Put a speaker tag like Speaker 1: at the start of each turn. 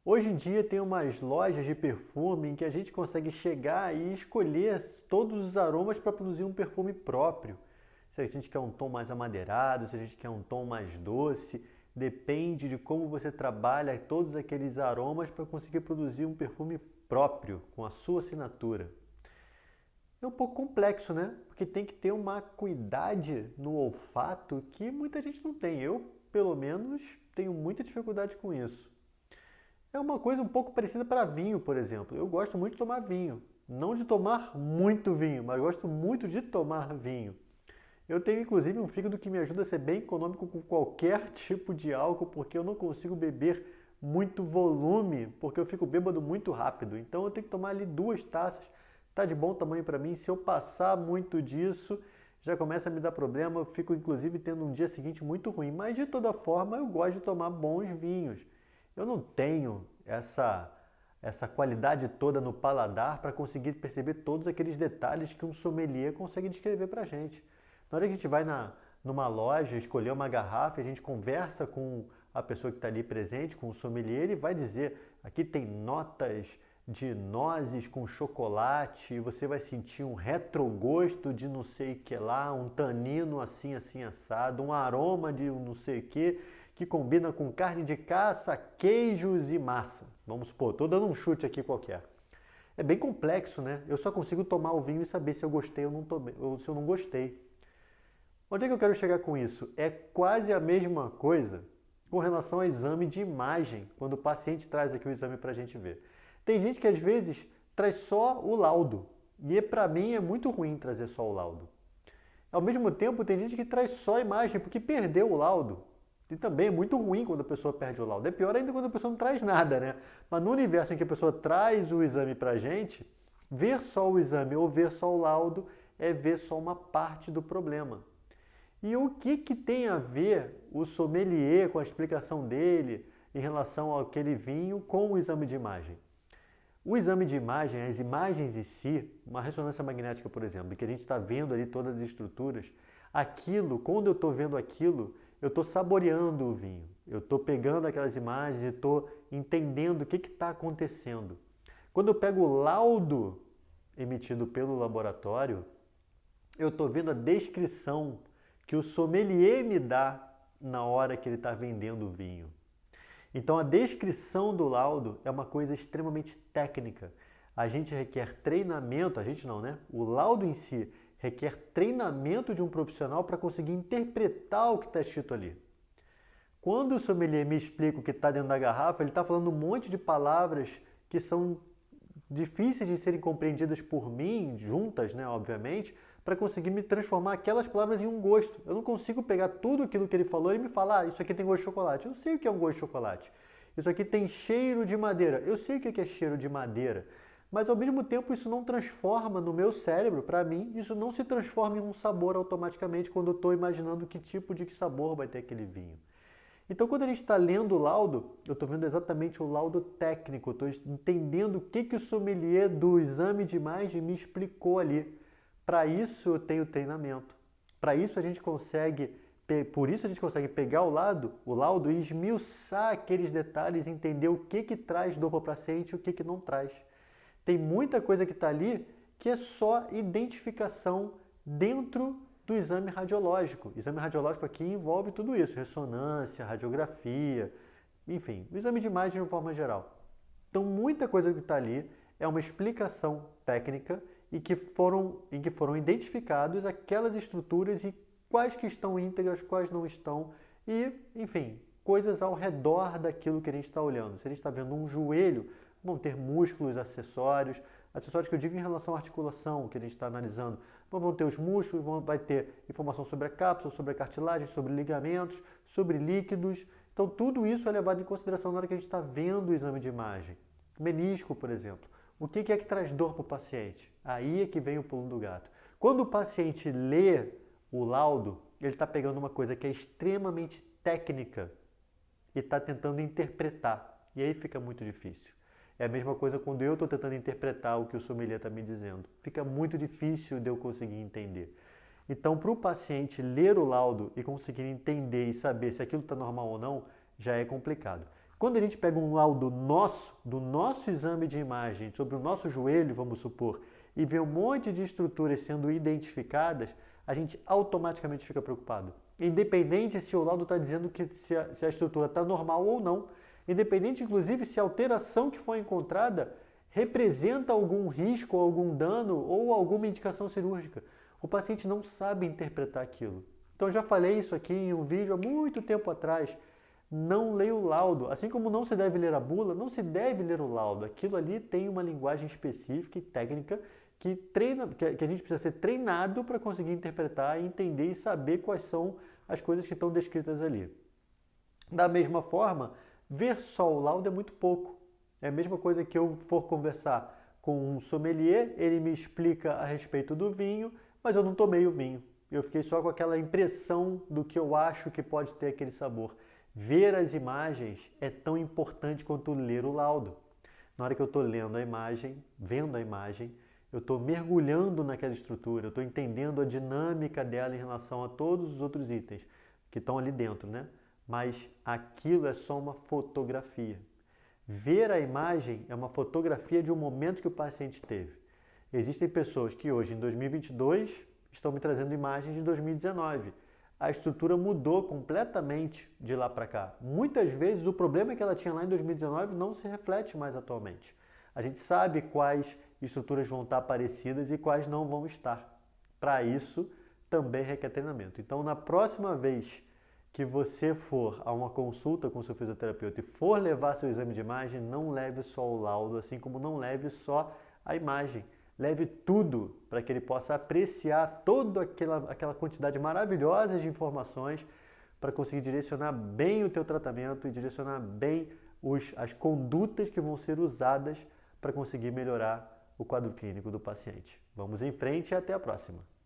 Speaker 1: Hoje em dia tem umas lojas de perfume em que a gente consegue chegar e escolher todos os aromas para produzir um perfume próprio. Se a gente quer um tom mais amadeirado, se a gente quer um tom mais doce, depende de como você trabalha todos aqueles aromas para conseguir produzir um perfume próprio, com a sua assinatura. É um pouco complexo, né? Porque tem que ter uma acuidade no olfato que muita gente não tem. Eu, pelo menos, tenho muita dificuldade com isso. É uma coisa um pouco parecida para vinho, por exemplo. Eu gosto muito de tomar vinho. Não de tomar muito vinho, mas gosto muito de tomar vinho. Eu tenho inclusive um fígado que me ajuda a ser bem econômico com qualquer tipo de álcool, porque eu não consigo beber muito volume, porque eu fico bêbado muito rápido. Então eu tenho que tomar ali 2 taças, tá de bom tamanho para mim. Se eu passar muito disso, já começa a me dar problema. Eu fico inclusive tendo um dia seguinte muito ruim. Mas de toda forma, eu gosto de tomar bons vinhos. Eu não tenho essa qualidade toda no paladar para conseguir perceber todos aqueles detalhes que um sommelier consegue descrever para a gente. Na hora que a gente vai numa loja, escolher uma garrafa, a gente conversa com a pessoa que está ali presente, com o sommelier, ele vai dizer, aqui tem notas de nozes com chocolate, e você vai sentir um retrogosto de não sei o que lá, um tanino assim, assim, assado, um aroma de não sei o que combina com carne de caça, queijos e massa. Vamos supor, estou dando um chute aqui qualquer. É bem complexo, né? Eu só consigo tomar o vinho e saber se eu gostei ou, não tomei, ou se eu não gostei. Onde é que eu quero chegar com isso? É quase a mesma coisa com relação ao exame de imagem, quando o paciente traz aqui o exame para a gente ver. Tem gente que às vezes traz só o laudo, e para mim é muito ruim trazer só o laudo. Ao mesmo tempo, tem gente que traz só a imagem porque perdeu o laudo. E também é muito ruim quando a pessoa perde o laudo. É pior ainda quando a pessoa não traz nada, né? Mas no universo em que a pessoa traz o exame pra gente, ver só o exame ou ver só o laudo é ver só uma parte do problema. E o que tem a ver o sommelier com a explicação dele em relação àquele vinho com o exame de imagem? O exame de imagem, as imagens em si, uma ressonância magnética, por exemplo, que a gente está vendo ali todas as estruturas, aquilo, quando eu estou vendo aquilo, eu estou saboreando o vinho. Eu estou pegando aquelas imagens e estou entendendo o que está acontecendo. Quando eu pego o laudo emitido pelo laboratório, eu estou vendo a descrição que o sommelier me dá na hora que ele está vendendo o vinho. Então a descrição do laudo é uma coisa extremamente técnica. A gente requer treinamento, a gente não, né? O laudo em si requer treinamento de um profissional para conseguir interpretar o que está escrito ali. Quando o sommelier me explica o que está dentro da garrafa, ele está falando um monte de palavras que são difíceis de serem compreendidas por mim, juntas, né, obviamente, para conseguir me transformar aquelas palavras em um gosto. Eu não consigo pegar tudo aquilo que ele falou e me falar, isso aqui tem gosto de chocolate. Eu sei o que é um gosto de chocolate. Isso aqui tem cheiro de madeira. Eu sei o que é cheiro de madeira. Mas ao mesmo tempo isso não transforma no meu cérebro, para mim, isso não se transforma em um sabor automaticamente quando eu estou imaginando que tipo de sabor vai ter aquele vinho. Então, quando a gente está lendo o laudo, eu estou vendo exatamente o laudo técnico, estou entendendo o que o sommelier do exame de imagem me explicou ali. Para isso eu tenho treinamento. Para isso a gente consegue, por isso a gente consegue pegar o laudo e esmiuçar aqueles detalhes, entender o que traz dor para o paciente e o que não traz. Tem muita coisa que está ali que é só identificação dentro do exame radiológico. O exame radiológico aqui envolve tudo isso, ressonância, radiografia, enfim, o exame de imagem de uma forma geral. Então muita coisa que está ali é uma explicação técnica em que foram identificados aquelas estruturas e quais que estão íntegras, quais não estão e, enfim, coisas ao redor daquilo que a gente está olhando. Se a gente está vendo um joelho, vão ter músculos acessórios que eu digo em relação à articulação que a gente está analisando. Então, vão ter os músculos, vai ter informação sobre a cápsula, sobre a cartilagem, sobre ligamentos, sobre líquidos. Então tudo isso é levado em consideração na hora que a gente está vendo o exame de imagem. Menisco, por exemplo. O que é que traz dor para o paciente? Aí é que vem o pulo do gato. Quando o paciente lê o laudo, ele está pegando uma coisa que é extremamente técnica e está tentando interpretar. E aí fica muito difícil. É a mesma coisa quando eu estou tentando interpretar o que o sommelier está me dizendo. Fica muito difícil de eu conseguir entender. Então, para o paciente ler o laudo e conseguir entender e saber se aquilo está normal ou não, já é complicado. Quando a gente pega um laudo nosso, do nosso exame de imagem, sobre o nosso joelho, vamos supor, e vê um monte de estruturas sendo identificadas, a gente automaticamente fica preocupado. Independente se o laudo está dizendo que se a estrutura está normal ou não, independente inclusive se a alteração que foi encontrada representa algum risco, algum dano ou alguma indicação cirúrgica. O paciente não sabe interpretar aquilo. Então, já falei isso aqui em um vídeo há muito tempo atrás. Não leia o laudo. Assim como não se deve ler a bula, não se deve ler o laudo. Aquilo ali tem uma linguagem específica e técnica que a gente precisa ser treinado para conseguir interpretar, entender e saber quais são as coisas que estão descritas ali. Da mesma forma, ver só o laudo é muito pouco. É a mesma coisa que eu for conversar com um sommelier, ele me explica a respeito do vinho, mas eu não tomei o vinho. Eu fiquei só com aquela impressão do que eu acho que pode ter aquele sabor. Ver as imagens é tão importante quanto ler o laudo. Na hora que eu estou lendo a imagem, vendo a imagem, eu estou mergulhando naquela estrutura, eu estou entendendo a dinâmica dela em relação a todos os outros itens que estão ali dentro, né? Mas aquilo é só uma fotografia. Ver a imagem é uma fotografia de um momento que o paciente teve. Existem pessoas que hoje, em 2022, estão me trazendo imagens de 2019. A estrutura mudou completamente de lá para cá. Muitas vezes o problema que ela tinha lá em 2019 não se reflete mais atualmente. A gente sabe quais estruturas vão estar parecidas e quais não vão estar. Para isso, também requer treinamento. Então, na próxima vez que você for a uma consulta com o seu fisioterapeuta e for levar seu exame de imagem, não leve só o laudo, assim como não leve só a imagem. Leve tudo para que ele possa apreciar toda aquela quantidade maravilhosa de informações para conseguir direcionar bem o teu tratamento e direcionar bem as condutas que vão ser usadas para conseguir melhorar o quadro clínico do paciente. Vamos em frente e até a próxima!